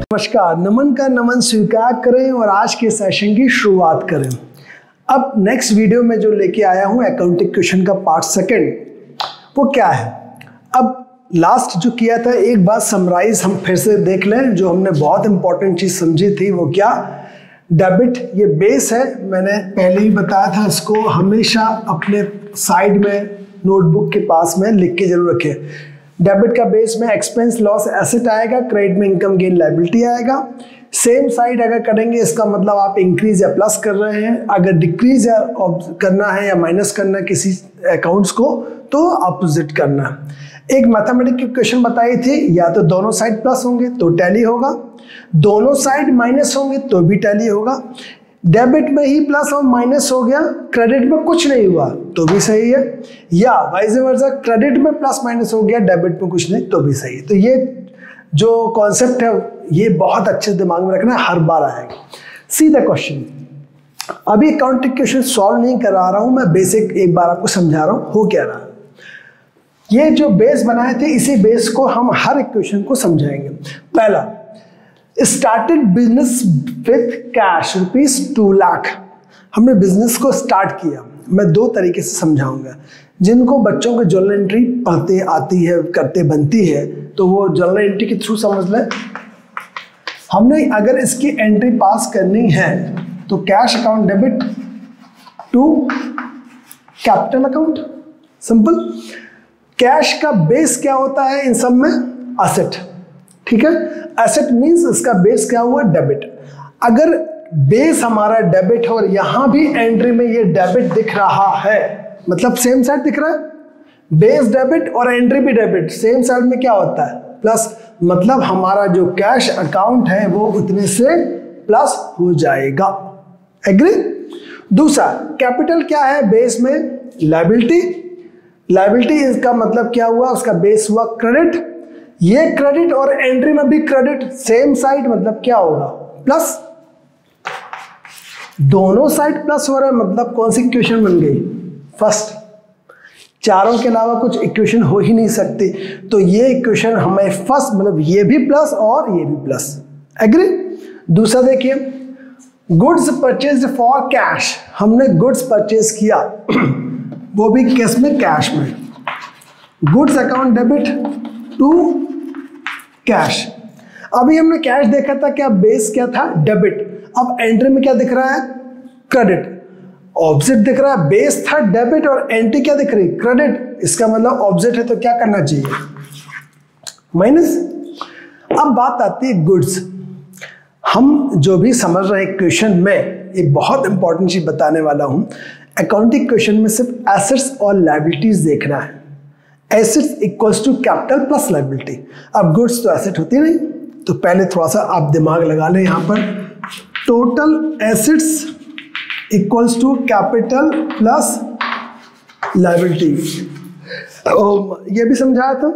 नमस्कार, नमन का नमन स्वीकार करें और आज के सेशन की शुरुआत करें। अब नेक्स्ट वीडियो में जो लेके आया हूं अकाउंटिंग क्वेश्चन का पार्ट सेकंड, वो क्या है। अब लास्ट जो किया था एक बार समराइज हम फिर से देख लें। जो हमने बहुत इंपॉर्टेंट चीज़ समझी थी वो क्या, डेबिट ये बेस है। मैंने पहले ही बताया था, इसको हमेशा अपने साइड में नोटबुक के पास में लिख के जरूर रखें। डेबिट का बेस में एक्सपेंस लॉस एसेट आएगा, क्रेडिट में इनकम गेन लायबिलिटी आएगा। सेम साइड अगर करेंगे इसका मतलब आप इंक्रीज या प्लस कर रहे हैं, अगर डिक्रीज या करना है या माइनस करना है किसी अकाउंट्स को तो अपोजिट करना है। एक मैथमेटिक की क्वेश्चन बताई थी, या तो दोनों साइड प्लस होंगे तो टैली होगा, दोनों साइड माइनस होंगे तो भी टैली होगा। डेबिट में ही प्लस और माइनस हो गया, क्रेडिट में कुछ नहीं हुआ तो भी सही है, या वाइस वर्सा क्रेडिट में प्लस माइनस हो गया डेबिट में कुछ नहीं तो भी सही है। तो ये जो कॉन्सेप्ट है ये बहुत अच्छे दिमाग में रखना, हर बार आएगा। सीधा क्वेश्चन, अभी अकाउंटिंग क्वेश्चन सॉल्व नहीं करा रहा हूं मैं, बेसिक एक बार आपको समझा रहा हूं हो क्या रहा। ये जो बेस बनाए थे इसी बेस को हम हर इक्वेशन को समझाएंगे। पहला, started business with cash ₹2 lakh. हमने बिजनेस को स्टार्ट किया। मैं दो तरीके से समझाऊंगा। जिनको बच्चों को जर्नल एंट्री पढ़ते आती है, करते बनती है, तो वो जर्नल एंट्री के थ्रू समझ लें। हमने अगर इसकी एंट्री पास करनी है तो cash account debit to capital account, simple. Cash का बेस क्या होता है इन सब में, एसेट, ठीक है। एसेट मींस इसका बेस क्या हुआ, डेबिट। अगर बेस हमारा डेबिट है और यहां भी एंट्री में ये डेबिट दिख रहा है, मतलब सेम साइड दिख रहा है, बेस डेबिट और एंट्री भी डेबिट, सेम साइड में क्या होता है, प्लस। मतलब हमारा जो कैश अकाउंट है वो उतने से प्लस हो जाएगा। एग्री। दूसरा, कैपिटल क्या है, बेस में लायबिलिटी। लायबिलिटी इसका मतलब क्या हुआ, उसका बेस हुआ क्रेडिट। ये क्रेडिट और एंट्री में भी क्रेडिट, सेम साइड, मतलब क्या होगा, प्लस। दोनों साइड प्लस हो रहा है, मतलब कौन सी इक्वेशन बन गई, फर्स्ट। चारों के अलावा कुछ इक्वेशन हो ही नहीं सकती, तो ये इक्वेशन हमें फर्स्ट, मतलब ये भी प्लस और ये भी प्लस। एग्री। दूसरा देखिए, गुड्स परचेज फॉर कैश। हमने गुड्स परचेज किया वो भी किस में, कैश में। Goods account debit to cash. अभी हमने कैश देखा था, क्या बेस क्या था, डेबिट। अब एंट्री में क्या दिख रहा है, क्रेडिट। ऑब्जेक्ट दिख रहा है, बेस था डेबिट और एंट्री क्या दिख रही, क्रेडिट। इसका मतलब ऑब्जेक्ट है तो क्या करना चाहिए, माइनस। अब बात आती है गुड्स। हम जो भी समझ रहे हैं क्वेश्चन में, एक बहुत इंपॉर्टेंट चीज बताने वाला हूं। अकाउंटिंग क्वेश्चन में सिर्फ एसेट्स और लायबिलिटीज देखना है। Assets equals to capital plus liability. अब गुड्स तो एसेट होती नहीं, तो पहले थोड़ा सा आप दिमाग लगा लें यहां पर। Total assets equals to capital plus liability, ये भी समझाया था।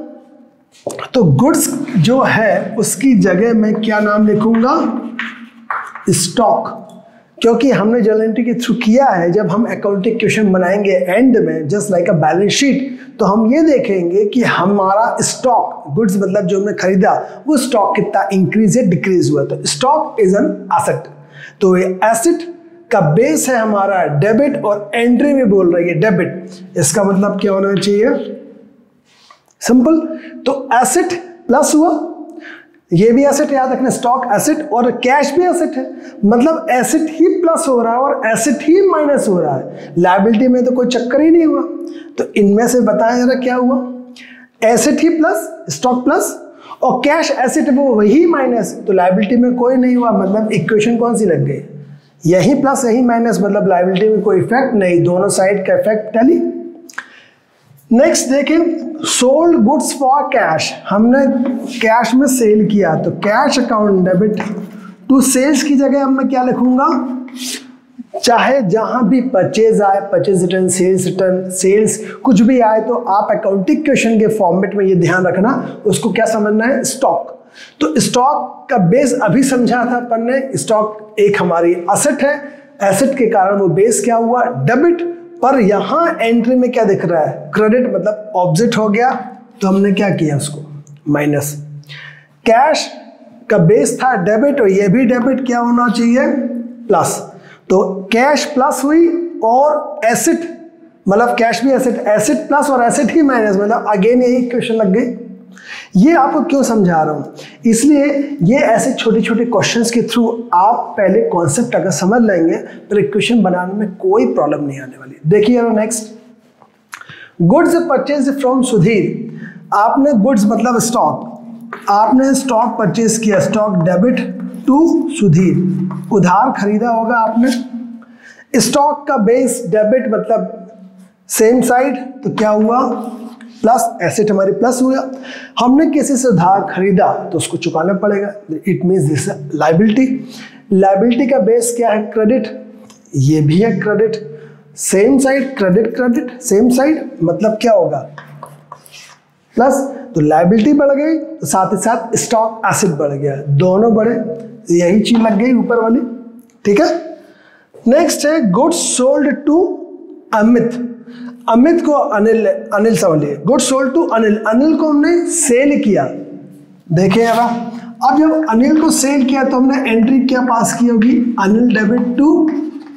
तो गुड्स जो है उसकी जगह मैं क्या नाम लिखूंगा, स्टॉक। क्योंकि हमने जर्नल एंट्री के थ्रू किया है, जब हम अकाउंटिंग क्वेश्चन बनाएंगे एंड में, just like a balance sheet, तो हम ये देखेंगे कि हमारा स्टॉक, गुड्स मतलब जो हमने खरीदा, वो स्टॉक कितना इंक्रीज या डिक्रीज हुआ। तो स्टॉक इज एन एसेट। तो ये एसेट का बेस है हमारा डेबिट और एंट्री में बोल रही है डेबिट। इसका मतलब क्या होना चाहिए, सिंपल। तो एसेट प्लस हुआ, ये भी एसेट याद रखना, स्टॉक एसेट और कैश भी एसेट है, मतलब एसेट ही प्लस हो रहा है और एसेट ही माइनस हो रहा है। लायबिलिटी में तो कोई चक्कर ही नहीं हुआ। तो इनमें से बताया जरा क्या हुआ, एसेट ही प्लस, स्टॉक प्लस, और कैश एसेट वो वही माइनस, तो लायबिलिटी में कोई नहीं हुआ। मतलब इक्वेशन कौन सी लग गई, यही प्लस यही माइनस, मतलब लायबिलिटी में कोई इफेक्ट नहीं, दोनों साइड का इफेक्ट टैली। नेक्स्ट देखें, सोल्ड गुड्स फॉर कैश। हमने कैश में सेल किया, तो cash account debit to sales की जगह अब मैं क्या लिखूंगा, चाहे जहां भी परचेज आए, purchase return, sales return, sales कुछ भी आए, तो आप अकाउंटिंग क्वेश्चन के फॉर्मेट में ये ध्यान रखना, उसको क्या समझना है, स्टॉक। तो स्टॉक का बेस अभी समझा था अपन ने, स्टॉक एक हमारी एसेट है, एसेट के कारण वो बेस क्या हुआ, डेबिट। पर यहां एंट्री में क्या दिख रहा है, क्रेडिट, मतलब ऑब्जेक्ट हो गया, तो हमने क्या किया उसको माइनस। कैश का बेस था डेबिट और ये भी डेबिट क्या होना चाहिए, प्लस। तो कैश प्लस हुई और एसेट, मतलब कैश भी एसेट, एसेट प्लस और एसेट ही माइनस, मतलब अगेन यही इक्वेशन लग गई। ये आपको क्यों समझा रहा हूँ, इसलिए ये ऐसे छोटे छोटे क्वेश्चंस के थ्रू आप पहले कॉन्सेप्ट अगर समझ लेंगे तो इक्वेशन बनाने में कोई प्रॉब्लम नहीं आने वाली। देखिए next, goods purchase from Sudhir. आपने गुड्स मतलब स्टॉक, आपने स्टॉक परचेज किया, स्टॉक डेबिट टू सुधीर, उधार खरीदा होगा आपने। स्टॉक का बेस डेबिट मतलब सेम साइड, तो क्या हुआ प्लस, एसेट हमारी प्लस हुआ। हमने किसी से उधार खरीदा तो उसको चुकाना पड़ेगा, it means this liability. Liability का बेस क्या है, क्रेडिट, ये भी है credit, same side, credit credit same side, मतलब क्या होगा प्लस। तो लायबिलिटी बढ़ गई तो साथ ही साथ स्टॉक एसेट बढ़ गया, दोनों बढ़े, यही चीज लग गई ऊपर वाली, ठीक है। नेक्स्ट है goods sold to Amit. Amit को अनिल समझिए, good sold to Anil, Anil को हमने सेल किया। देखिए अब जब अनिल को सेल किया तो हमने एंट्री क्या पास की होगी, अनिल डेबिट टू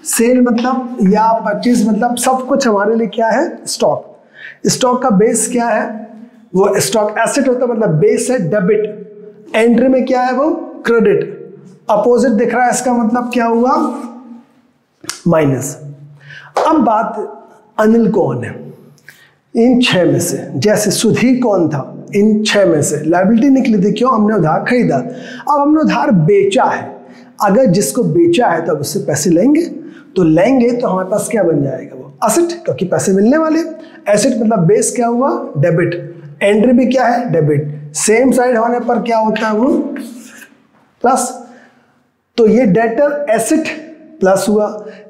सेल, मतलब या परचेज, मतलब सब कुछ हमारे लिए क्या है, स्टॉक। स्टॉक का बेस क्या है, वो स्टॉक एसेट होता है, मतलब बेस है डेबिट, एंट्री में क्या है वो क्रेडिट, अपोजिट दिख रहा है, इसका मतलब क्या हुआ माइनस। अब बात अनिल कौन है इन 6 में से, जैसे सुधीर कौन था इन 6 में से, लायबिलिटी निकली थी, क्यों, हमने उधार खरीदा। अब हमने उधार बेचा है, अगर जिसको बेचा है तो अब उससे पैसे लेंगे, तो लेंगे तो हमारे पास क्या बन जाएगा, वो एसेट, क्योंकि पैसे मिलने वाले। एसेट मतलब बेस क्या हुआ डेबिट, एंट्री भी क्या है डेबिट, सेम साइड होने पर क्या होता है वो प्लस। तो ये डेटर एसेट प्लस हुआ,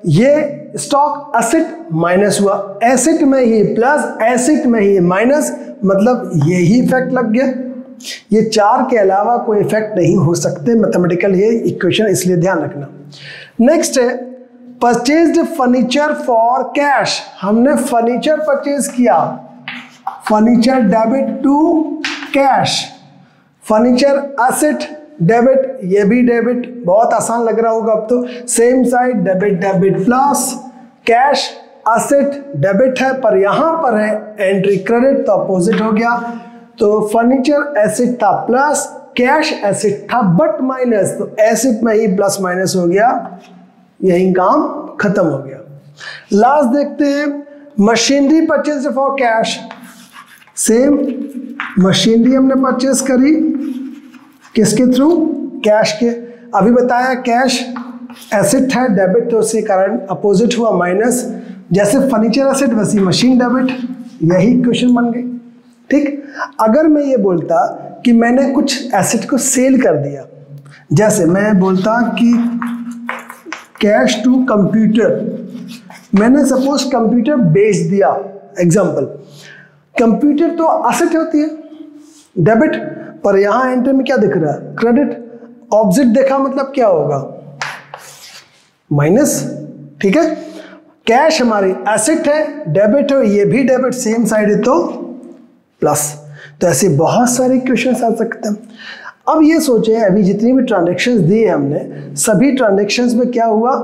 ये स्टॉक एसेट माइनस हुआ, एसेट में ही प्लस एसेट में ही माइनस, मतलब यही इफेक्ट लग गया। ये 4 के अलावा कोई इफेक्ट नहीं हो सकते मैथमेटिकल ये इक्वेशन, इसलिए ध्यान रखना। नेक्स्ट है परचेज्ड फर्नीचर फॉर कैश। हमने फर्नीचर परचेज किया, furniture debit to cash, furniture asset debit, ये भी डेबिट, बहुत आसान लग रहा होगा अब तो, same side debit debit plus, cash asset debit है पर यहां पर है एंट्री क्रेडिट, तो अपोजिट हो गया। तो फर्नीचर एसेट था प्लस, कैश एसेट था बट माइनस, तो एसेट में ही प्लस माइनस हो गया, यही काम खत्म हो गया। लास्ट देखते हैं machinery purchase for cash. Same machinery हमने परचेज करी किसके थ्रू, कैश के। अभी बताया कैश एसेट है डेबिट, तो उसके कारण अपोजिट हुआ माइनस, जैसे फर्नीचर एसेट वैसी मशीन डेबिट, यही क्वेश्चन बन गई। ठीक, अगर मैं ये बोलता कि मैंने कुछ एसेट को सेल कर दिया, जैसे मैं बोलता कि कैश टू कंप्यूटर, मैंने सपोज कंप्यूटर बेच दिया, एग्जांपल, कंप्यूटर तो एसेट होती है डेबिट, पर यहां एंट्री में क्या दिख रहा है क्रेडिट, ऑब्जेक्ट देखा मतलब क्या होगा माइनस। ठीक है, कैश हमारी एसेट है डेबिट है, ये भी डेबिट सेम साइड है तो प्लस। तो ऐसे बहुत सारे इक्वेशंस आ सकते हैं। अब ये सोचे अभी जितनी भी ट्रांजैक्शंस दी है हमने, सभी ट्रांजैक्शंस में क्या हुआ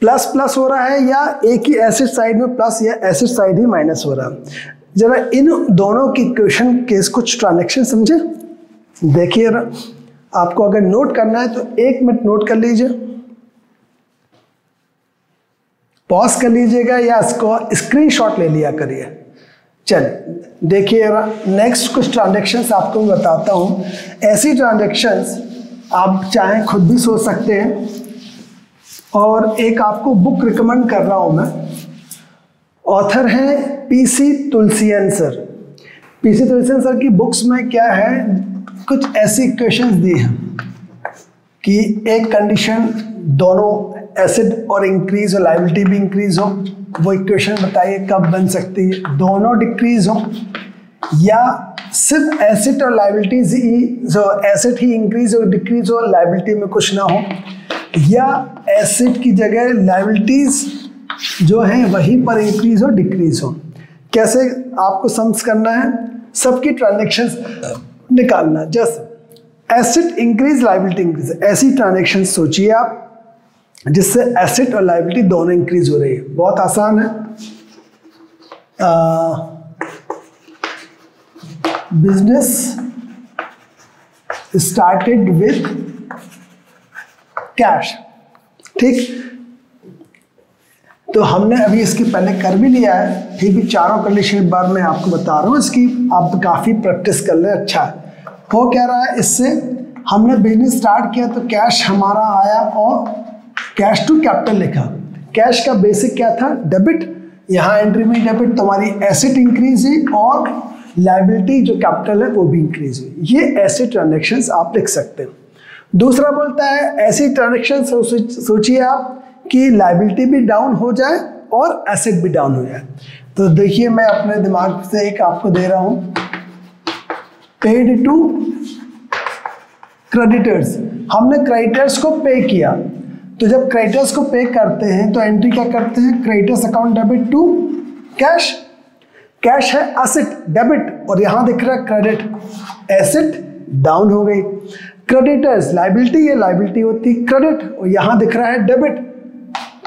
प्लस प्लस हो रहा है, या एक ही एसेट साइड में प्लस या एसेट साइड ही माइनस हो रहा है। जरा इन दोनों की इक्वेशन के कुछ ट्रांजैक्शन समझे। देखिए आपको अगर नोट करना है तो 1 मिनट नोट कर लीजिए, पॉज कर लीजिएगा या इसको स्क्रीनशॉट ले लिया करिए। चलिए देखिए नेक्स्ट कुछ ट्रांजैक्शंस आपको मैं बताता हूँ। ऐसी ट्रांजैक्शंस आप चाहें खुद भी सोच सकते हैं, और एक आपको बुक रिकमेंड कर रहा हूँ मैं, ऑथर हैं पीसी तुलसियन सर। पीसी तुलसियन सर की बुक्स में क्या है, कुछ ऐसी इक्वेशंस दी हैं कि एक कंडीशन दोनों एसेट और इंक्रीज हो, लायबिलिटी भी इंक्रीज हो, वो इक्वेशन बताइए कब बन सकती है, दोनों डिक्रीज हो, या सिर्फ एसेट और लायबिलिटीज ही, जो एसेट ही इंक्रीज हो डिक्रीज हो, लायबिलिटी में कुछ ना हो, या एसेट की जगह लायबिलिटीज जो है वहीं पर इंक्रीज हो डिक्रीज हो। कैसे आपको सम्स करना है, सबकी ट्रांजैक्शंस निकालना। जैसे एसेट इंक्रीज लायबिलिटी इंक्रीज, ऐसी ट्रांजेक्शन सोचिए आप जिससे एसेट और लायबिलिटी दोनों इंक्रीज हो रही है। बहुत आसान है। बिजनेस स्टार्टेड विथ कैश, ठीक। तो हमने अभी इसके पहले कर भी लिया है, फिर भी चारों कंडीशन एक बार मैं आपको बता रहा हूँ इसकी, आप काफ़ी प्रैक्टिस कर ले, अच्छा है। हो क्या रहा है इससे, हमने बिजनेस स्टार्ट किया तो कैश हमारा आया और कैश टू कैपिटल लिखा। कैश का बेसिक क्या था, डेबिट, यहाँ एंट्री में डेबिट, तुम्हारी एसेट इंक्रीज हुई और लायबिलिटी जो कैपिटल है वो भी इंक्रीज हुई। ये ऐसे ट्रांजेक्शन्स आप लिख सकते हैं। दूसरा बोलता है ऐसी ट्रांजेक्शन सोचिए आप कि लायबिलिटी भी डाउन हो जाए और एसेट भी डाउन हो जाए। तो देखिए मैं अपने दिमाग से एक आपको दे रहा हूँ, पेड टू क्रेडिटर्स, हमने क्रेडिटर्स को पे किया। तो जब क्रेडिटर्स को पे करते हैं तो एंट्री क्या करते हैं, creditors account debit to cash, cash है एसेट डेबिट और यहां दिख रहा है क्रेडिट, एसेट डाउन हो गई। क्रेडिटर्स लायबिलिटी, ये लायबिलिटी होती क्रेडिट और यहां दिख रहा है डेबिट,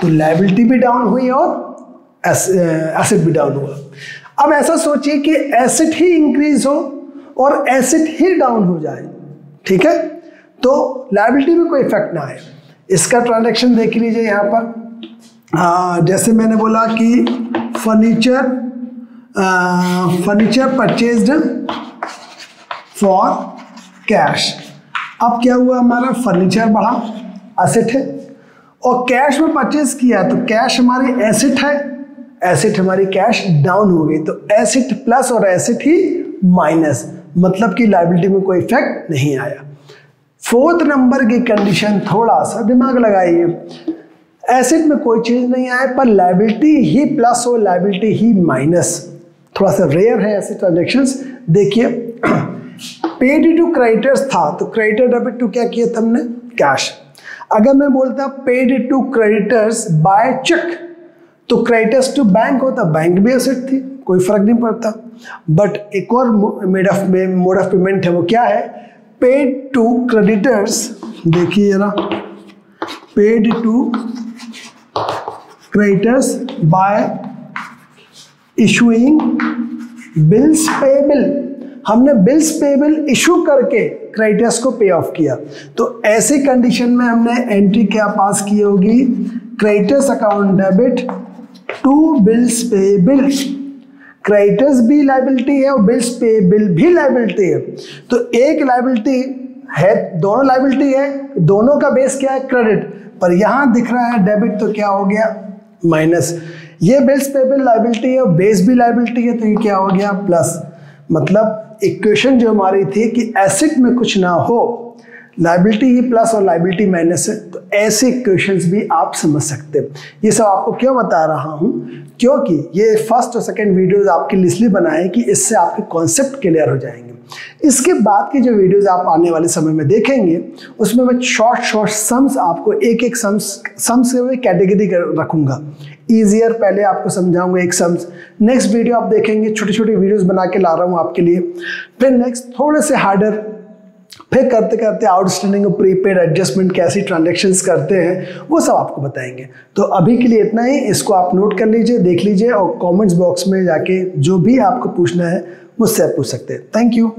तो लायबिलिटी भी डाउन हुई और एसेट भी डाउन हुआ। अब ऐसा सोचिए कि एसेट ही इंक्रीज हो और एसेट ही डाउन हो जाए, ठीक है, तो लायबिलिटी में कोई इफेक्ट ना आए। इसका ट्रांजैक्शन देख लीजिए यहाँ पर, जैसे मैंने बोला कि फर्नीचर परचेज्ड फॉर कैश। अब क्या हुआ, हमारा फर्नीचर बढ़ा, एसेट है, और कैश में परचेज किया तो कैश हमारी एसेट है, एसेट हमारी कैश डाउन हो गई, तो एसेट प्लस और एसेट ही माइनस, मतलब कि लायबिलिटी में कोई इफेक्ट नहीं आया। फोर्थ नंबर की कंडीशन थोड़ा सा दिमाग लगाइए, एसेट में कोई चीज नहीं आए पर लायबिलिटी ही प्लस हो लायबिलिटी ही माइनस, थोड़ा सा रेयर है ऐसे ट्रांजेक्शन्स। देखिए पेड टू क्रेडिटर्स था तो क्रेडिटर डेबिट टू क्या किया था हमने, कैश। अगर मैं बोलता paid to creditors by cheque तो क्रेडिटर्स टू बैंक होता, बैंक भी एसेट थी, कोई फर्क नहीं पड़ता। बट एक और मोड ऑफ पेमेंट है, वो क्या है, पेड टू क्रेडिटर्स। देखिए जरा, paid to creditors by issuing bills payable, हमने बिल्स पेबल इशू करके क्रेडिटर्स को पे ऑफ किया। तो ऐसे कंडीशन में हमने एंट्री क्या पास की होगी, creditors account debit to bills payable. Creditors भी लायबिलिटी है और बिल्स पेबल भी लायबिलिटी है, तो एक लायबिलिटी है, दोनों लायबिलिटी है, दोनों का बेस क्या है, क्रेडिट, पर यहां दिख रहा है डेबिट, तो क्या हो गया, माइनस। ये बिल्स पेबल लायबिलिटी है और बेस भी लायबिलिटी है, तो ये क्या हो गया, प्लस। मतलब इक्वेशन जो हमारी थी कि एसेट में कुछ ना हो, लायबिलिटी ही प्लस और लायबिलिटी माइनस है, तो ऐसे इक्वेशंस भी आप समझ सकते हैं। ये सब आपको क्यों बता रहा हूँ, क्योंकि ये फर्स्ट और सेकंड वीडियोस आपके लिए इसलिए बनाए कि इससे आपके कॉन्सेप्ट क्लियर हो जाएंगे। इसके बाद की जो वीडियोस आप आने वाले समय में देखेंगे उसमें मैं शॉर्ट सम्स आपको एक सम्स के कैटेगरी रखूंगा। ईजियर पहले आपको समझाऊंगा एक सम्स, नेक्स्ट वीडियो आप देखेंगे छोटी छोटी वीडियोस बना के ला रहा हूँ आपके लिए, फिर नेक्स्ट थोड़े से हार्डर, फिर करते करते आउटस्टैंडिंग और प्रीपेड एडजस्टमेंट कैसी ट्रांजैक्शंस करते हैं वो सब आपको बताएंगे। तो अभी के लिए इतना ही, इसको आप नोट कर लीजिए, देख लीजिए और कमेंट्स बॉक्स में जाके जो भी आपको पूछना है मुझसे पूछ सकते हैं। Thank you.